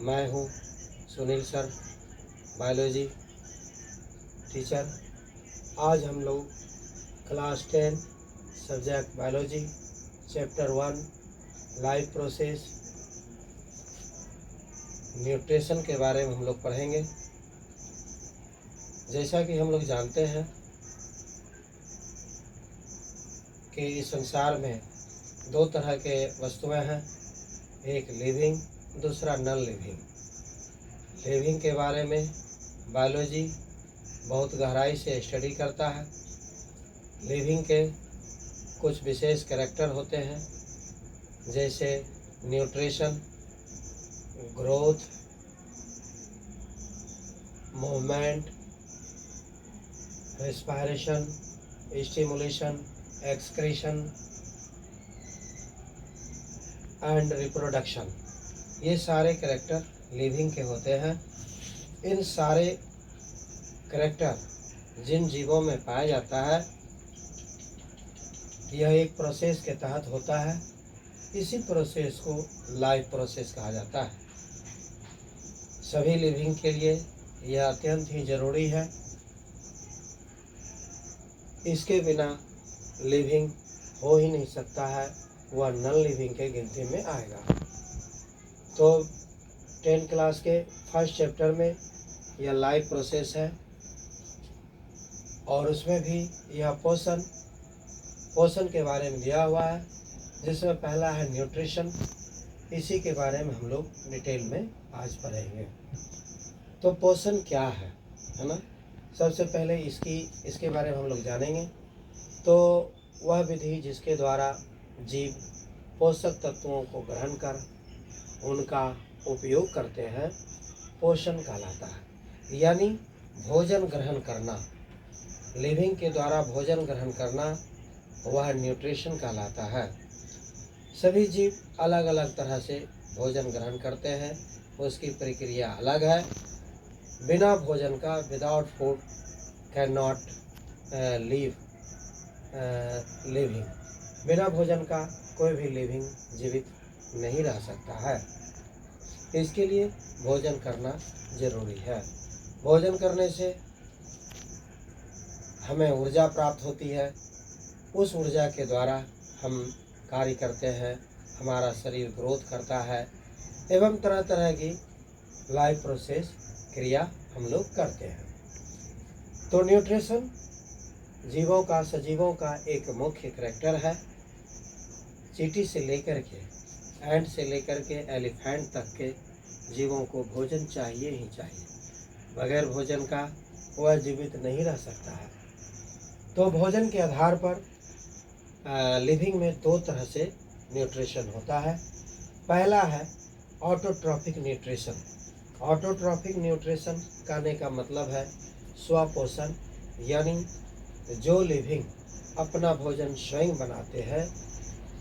मैं हूँ Sunil sir, biology teacher. आज हम लोग class 10 subject biology chapter 1 life process nutrition के बारे में हम लोग पढ़ेंगे। जैसा कि हम लोग जानते हैं कि इस संसार में दो तरह के वस्तुएं हैं, एक लिविंग, दूसरा नॉन लिविंग। लिविंग के बारे में बायोलॉजी बहुत गहराई से स्टडी करता है। लिविंग के कुछ विशेष कैरेक्टर होते हैं, जैसे nutrition, growth, movement, respiration, stimulation, excretion and reproduction. ये सारे कैरेक्टर लिविंग के होते हैं। इन सारे कैरेक्टर जिन जीवों में पाया जाता है, यह एक प्रोसेस के तहत होता है। इसी प्रोसेस को लाइफ प्रोसेस कहा जाता है। सभी लिविंग के लिए यह अत्यंत ही जरूरी है। इसके बिना लिविंग हो ही नहीं सकता है, वह नॉन लिविंग के गिनती में आएगा। तो 10 क्लास के फर्स्ट चैप्टर में यह लाइफ प्रोसेस है, और उसमें भी यह पोषण के बारे में दिया हुआ है, जिसमें पहला है न्यूट्रिशन। इसी के बारे में हम लोग डिटेल में आज पढ़ेंगे। तो पोषण क्या है ना। सबसे पहले इसके बारे में हम लोग जानेंगे। तो वह विधि जिसके द्वारा जीव पोषक तत्वों को ग्रहण कर उनका उपयोग करते हैं, पोषण कहलाता है। यानी भोजन ग्रहण करना, लिविंग के द्वारा भोजन ग्रहण करना, वह न्यूट्रिशन कहलाता है। सभी जीव अलग अलग तरह से भोजन ग्रहण करते हैं, उसकी प्रक्रिया अलग है। बिना भोजन का, without food can not living. बिना भोजन का कोई भी लिविंग जीवित नहीं रह सकता है। इसके लिए भोजन करना जरूरी है। भोजन करने से हमें ऊर्जा प्राप्त होती है। उस ऊर्जा के द्वारा हम कार्य करते हैं, हमारा शरीर ग्रोथ करता है, एवं तरह तरह की लाइफ प्रोसेस क्रिया हम लोग करते हैं। तो न्यूट्रिशन जीवों का, सजीवों का एक मुख्य कैरेक्टर है। चींटी से लेकर के एंट से लेकर के एलिफेंट तक के जीवों को भोजन चाहिए ही चाहिए। बगैर भोजन का वह जीवित नहीं रह सकता है। तो भोजन के आधार पर लिविंग में दो तरह से न्यूट्रिशन होता है। पहला है ऑटोट्रॉफिक न्यूट्रिशन। ऑटोट्रॉफिक न्यूट्रिशन कहने का मतलब है स्वपोषण, यानी जो लिविंग अपना भोजन स्वयं बनाते हैं,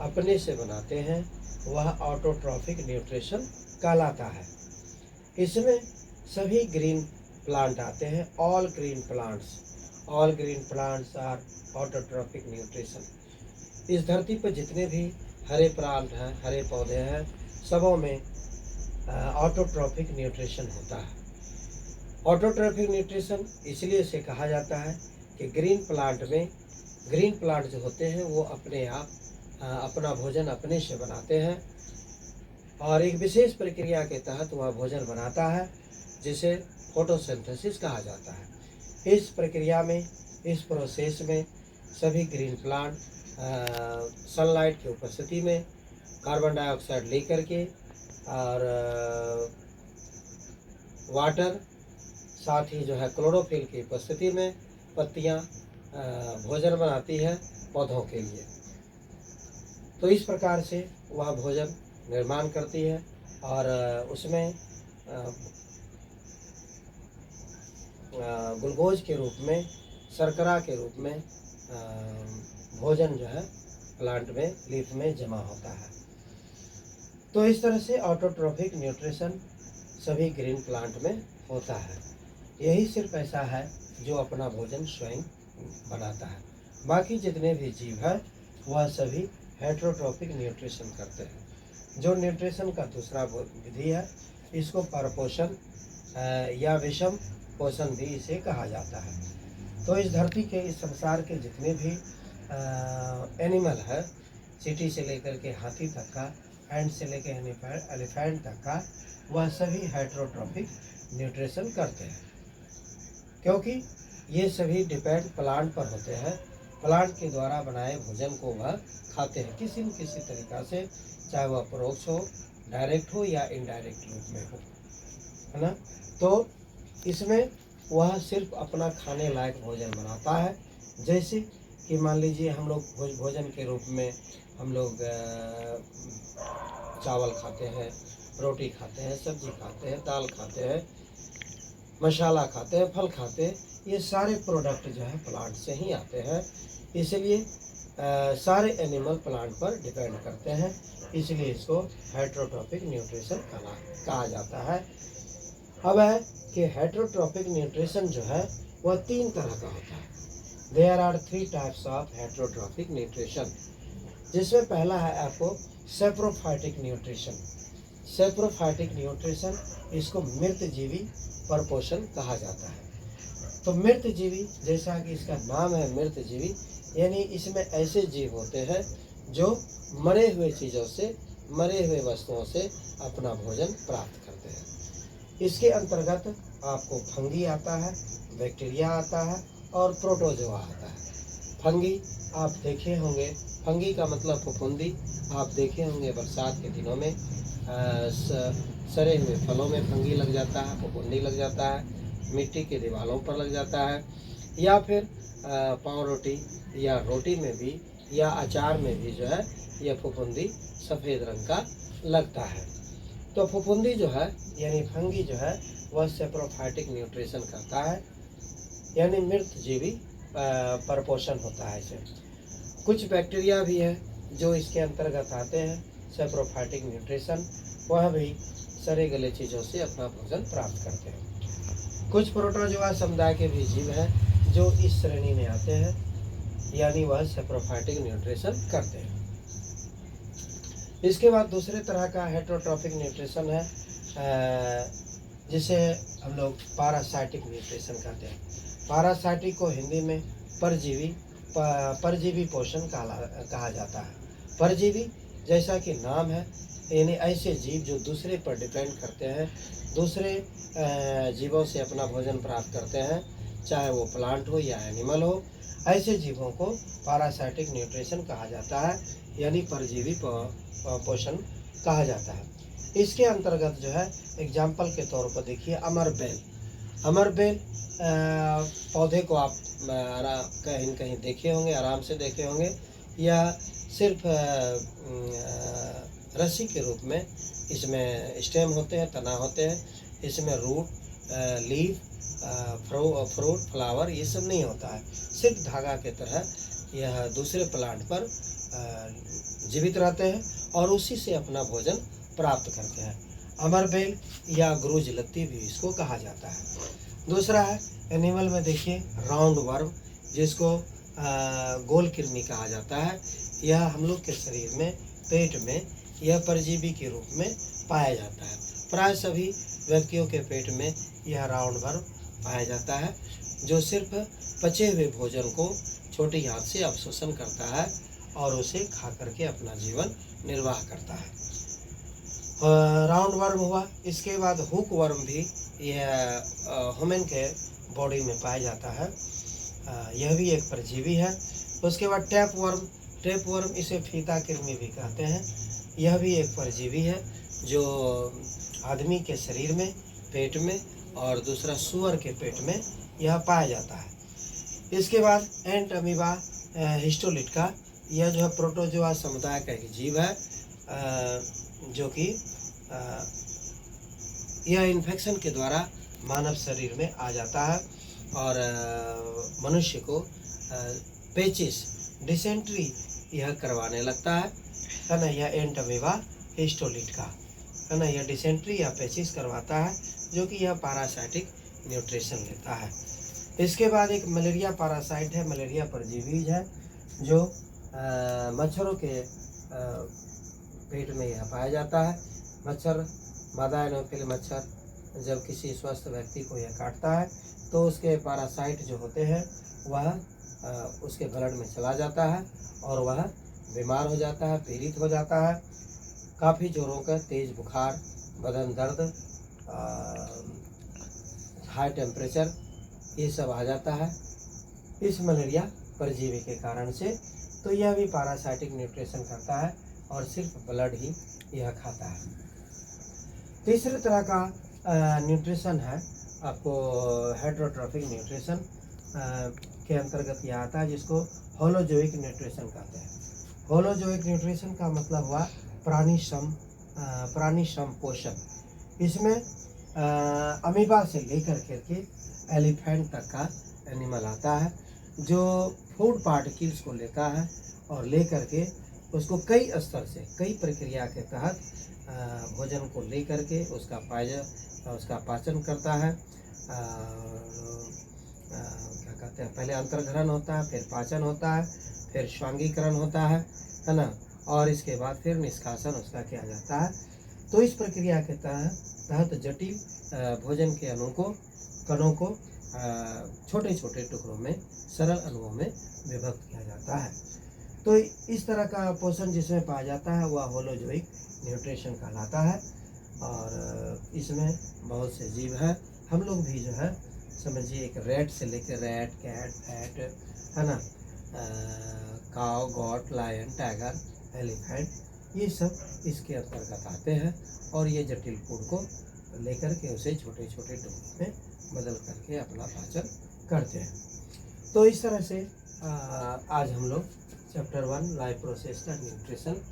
अपने से बनाते हैं, वह ऑटोट्रॉफिक न्यूट्रिशन कहलाता है। इसमें सभी ग्रीन प्लांट आते हैं। All green plants are autotrophic nutrition. इस धरती पर जितने भी हरे प्लांट हैं, हरे पौधे हैं, सबों में ऑटोट्रॉफिक न्यूट्रिशन होता है। ऑटोट्रॉफिक न्यूट्रिशन इसलिए से कहा जाता है कि ग्रीन प्लांट जो होते हैं वो अपने आप अपना भोजन अपने से बनाते हैं, और एक विशेष प्रक्रिया के तहत वह भोजन बनाता है, जिसे फोटोसिंथेसिस कहा जाता है। इस प्रक्रिया में, इस प्रोसेस में सभी ग्रीन प्लांट सनलाइट की उपस्थिति में कार्बन डाइऑक्साइड लेकर के और वाटर, साथ ही जो है क्लोरोफिल की उपस्थिति में पत्तियां भोजन बनाती है पौधों के लिए। तो इस प्रकार से वह भोजन निर्माण करती है, और उसमें ग्लूकोज के रूप में, शर्करा के रूप में भोजन जो है प्लांट में, लीफ में जमा होता है। तो इस तरह से ऑटोट्रॉफिक न्यूट्रिशन सभी ग्रीन प्लांट में होता है। यही सिर्फ ऐसा है जो अपना भोजन स्वयं बनाता है। बाकी जितने भी जीव हैं वह सभी हेटेरोट्रॉफिक न्यूट्रिशन करते हैं। जो न्यूट्रिशन का दूसरा विधि है इसको परपोषण या विषम पोषण भी इसे कहा जाता है। तो इस धरती के, इस संसार के जितने भी एनिमल है, चींटी से लेकर के हाथी तक का, एंड से लेकर एलिफेंट तक का, वह सभी हेटेरोट्रॉफिक न्यूट्रिशन करते हैं, क्योंकि ये सभी डिपेंड प्लांट पर होते हैं। प्लांट के द्वारा बनाए भोजन को वह खाते हैं किसी न किसी तरीक़ा से, चाहे वह परोक्ष हो, डायरेक्ट हो या इनडायरेक्ट रूप में हो, है ना। तो इसमें वह सिर्फ अपना खाने लायक भोजन बनाता है। जैसे कि मान लीजिए हम लोग भोजन के रूप में हम लोग चावल खाते हैं, रोटी खाते हैं, सब्जी खाते हैं, दाल खाते हैं, मसाला खाते हैं, फल खाते हैं, ये सारे प्रोडक्ट जो है प्लांट से ही आते हैं। इसलिए सारे एनिमल प्लांट पर डिपेंड करते हैं, इसलिए इसको हेटेरोट्रॉफिक न्यूट्रिशन कहा जाता है। अब है कि हेटेरोट्रॉफिक न्यूट्रिशन जो है वह 3 तरह का होता है। There are 3 types of heterotrophic nutrition, जिसमें पहला है आपको सेप्रोफाइटिक न्यूट्रिशन। सेप्रोफाइटिक न्यूट्रिशन, इसको मृतजीवी परपोषण कहा जाता है। तो मृतजीवी, जैसा कि इसका नाम है मृतजीवी, यानी इसमें ऐसे जीव होते हैं जो मरे हुए चीज़ों से, मरे हुए वस्तुओं से अपना भोजन प्राप्त करते हैं। इसके अंतर्गत आपको फंगी आता है, बैक्टीरिया आता है और प्रोटोजोआ आता है। फंगी आप देखे होंगे, फंगी का मतलब फफूंदी, आप देखे होंगे बरसात के दिनों में सड़े हुए फलों में फंगी लग जाता है, फफूंदी लग जाता है, मिट्टी की दीवारों पर लग जाता है, या फिर पाव रोटी या रोटी में भी या अचार में भी जो है यह फफूंदी सफ़ेद रंग का लगता है। तो फफूंदी जो है यानी फंगी जो है वह सेप्रोफाइटिक न्यूट्रिशन करता है, यानी मृतजीवी परपोषण होता है इसे। कुछ बैक्टीरिया भी है जो इसके अंतर्गत आते हैं सेप्रोफाइटिक न्यूट्रिशन, वह भी सड़े गले चीज़ों से अपना भोजन प्राप्त करते हैं। कुछ प्रोटोजोआ समुदाय के भी जीव हैं जो इस श्रेणी में आते हैं, यानी वह सेप्रोफाइटिक न्यूट्रिशन करते हैं। इसके बाद दूसरे तरह का हेटेरोट्रॉफिक न्यूट्रिशन है, जिसे हम लोग पैरासाइटिक न्यूट्रिशन कहते हैं। पैरासाइटिक को हिंदी में परजीवी पोषण कहा जाता है। परजीवी जैसा कि नाम है, यानी ऐसे जीव जो दूसरे पर डिपेंड करते हैं, दूसरे जीवों से अपना भोजन प्राप्त करते हैं, चाहे वो प्लांट हो या एनिमल हो, ऐसे जीवों को पैरासाइटिक न्यूट्रिशन कहा जाता है, यानी परजीवी पोषण कहा जाता है। इसके अंतर्गत जो है एग्जाम्पल के तौर पर देखिए अमरबेल। अमरबेल पौधे को आप कहीं कहीं देखे होंगे, आराम से देखे होंगे, या सिर्फ रस्सी के रूप में इसमें स्टेम होते हैं, तना होते हैं, इसमें रूट, लीफ, फ्रूट, फ्लावर ये सब नहीं होता है, सिर्फ धागा के तरह यह दूसरे प्लांट पर जीवित रहते हैं और उसी से अपना भोजन प्राप्त करते हैं। अमरबेल या गुरूज लत्ती भी इसको कहा जाता है। दूसरा है एनिमल में देखिए राउंड वर्म, जिसको गोल कृमि कहा जाता है। यह हम लोग के शरीर में, पेट में यह परजीवी के रूप में पाया जाता है। प्राय सभी व्यक्तियों के पेट में यह राउंड वर्म पाया जाता है, जो सिर्फ पचे हुए भोजन को छोटी आंत से अवशोषण करता है और उसे खा करके अपना जीवन निर्वाह करता है। राउंड वर्म हुआ। इसके बाद हुक वर्म भी यह ह्यूमन के बॉडी में पाया जाता है, यह भी एक परजीवी है। उसके बाद टैप वर्म, इसे फीता कृमि भी कहते हैं, यह भी एक परजीवी है जो आदमी के शरीर में, पेट में और दूसरा सुअर के पेट में यह पाया जाता है। इसके बाद एंट अमीबा हिस्टोलिटिका, यह जो है प्रोटोजोआ समुदाय का एक जीव है, जो कि यह इन्फेक्शन के द्वारा मानव शरीर में आ जाता है और मनुष्य को पेचिस, डिसेंट्री यह करवाने लगता है ना। यह एंट अमीबा हिस्टोलिटिका है ना, यह डिसेंट्री या पेचिस करवाता है, जो कि यह पैरासाइटिक न्यूट्रिशन लेता है। इसके बाद एक मलेरिया पैरासाइट है, मलेरिया परजीवी है, जो मच्छरों के पेट में यह पाया जाता है। मच्छर मादा एनोफिल मच्छर जब किसी स्वस्थ व्यक्ति को यह काटता है तो उसके पैरासाइट जो होते हैं वह उसके ब्लड में चला जाता है और वह बीमार हो जाता है, पीड़ित हो जाता है। काफ़ी जोरों का तेज बुखार, बदन दर्द, हाई टेम्परेचर, ये सब आ जाता है इस मलेरिया परजीवी के कारण से। तो यह भी पैरासाइटिक न्यूट्रिशन करता है और सिर्फ ब्लड ही यह खाता है। तीसरे तरह का न्यूट्रिशन है आपको हेट्रोट्रॉफिक न्यूट्रिशन के अंतर्गत यह आता है, जिसको होलोजोइक न्यूट्रिशन कहते हैं। होलोजोइक न्यूट्रिशन का मतलब हुआ प्राणी सम पोषण। इसमें अमीबा से लेकर के एलिफेंट तक का एनिमल आता है, जो फूड पार्टिकल्स को लेता है और लेकर के उसको कई स्तर से, कई प्रक्रिया के तहत भोजन को लेकर के उसका पाचन करता है। क्या कहते हैं, पहले अंतर्ग्रहण होता है, फिर पाचन होता है, फिर श्वांगीकरण होता है ना, और इसके बाद फिर निष्कासन उसका किया जाता है। तो इस प्रक्रिया के तहत जटिल भोजन के कणों को छोटे छोटे टुकड़ों में, सरल अणुओं में विभक्त किया जाता है। तो इस तरह का पोषण जिसमें पाया जाता है वह होलोजोइक न्यूट्रिशन कहलाता है। और इसमें बहुत से जीव हैं। हम लोग भी जो है समझिए एक रैट से लेकर रैट, कैट, फैट, है ना, काव, गॉट, लायन, टाइगर, एलिफेंट, ये सब इसके अंतर्गत आते हैं और ये जटिल फूड को लेकर के उसे छोटे छोटे टुकड़ों में बदल करके अपना पाचन करते हैं। तो इस तरह से आज हम लोग चैप्टर 1 लाइफ प्रोसेस का न्यूट्रिशन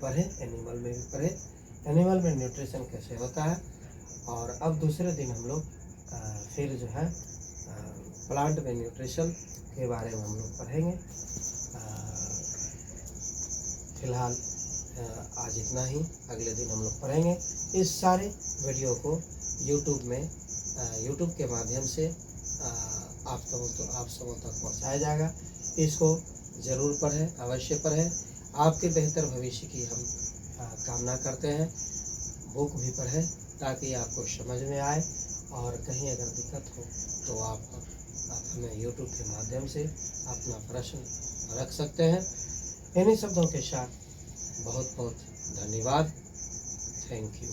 पढ़े, एनिमल में भी पढ़े, एनिमल में न्यूट्रिशन कैसे होता है। और अब दूसरे दिन हम लोग फिर जो है प्लांट में न्यूट्रिशन के बारे में हम लोग पढ़ेंगे। फिलहाल आज इतना ही, अगले दिन हम लोग पढ़ेंगे। इस सारे वीडियो को यूट्यूब के माध्यम से आप सबों तक पहुंचाया जाएगा। इसको ज़रूर पढ़ें, अवश्य पढ़ें। आपके बेहतर भविष्य की हम कामना करते हैं। बुक भी पढ़ें ताकि आपको समझ में आए, और कहीं अगर दिक्कत हो तो आप हमें यूट्यूब के माध्यम से अपना प्रश्न रख सकते हैं। इन्हीं शब्दों के साथ बहुत बहुत धन्यवाद। Thank you.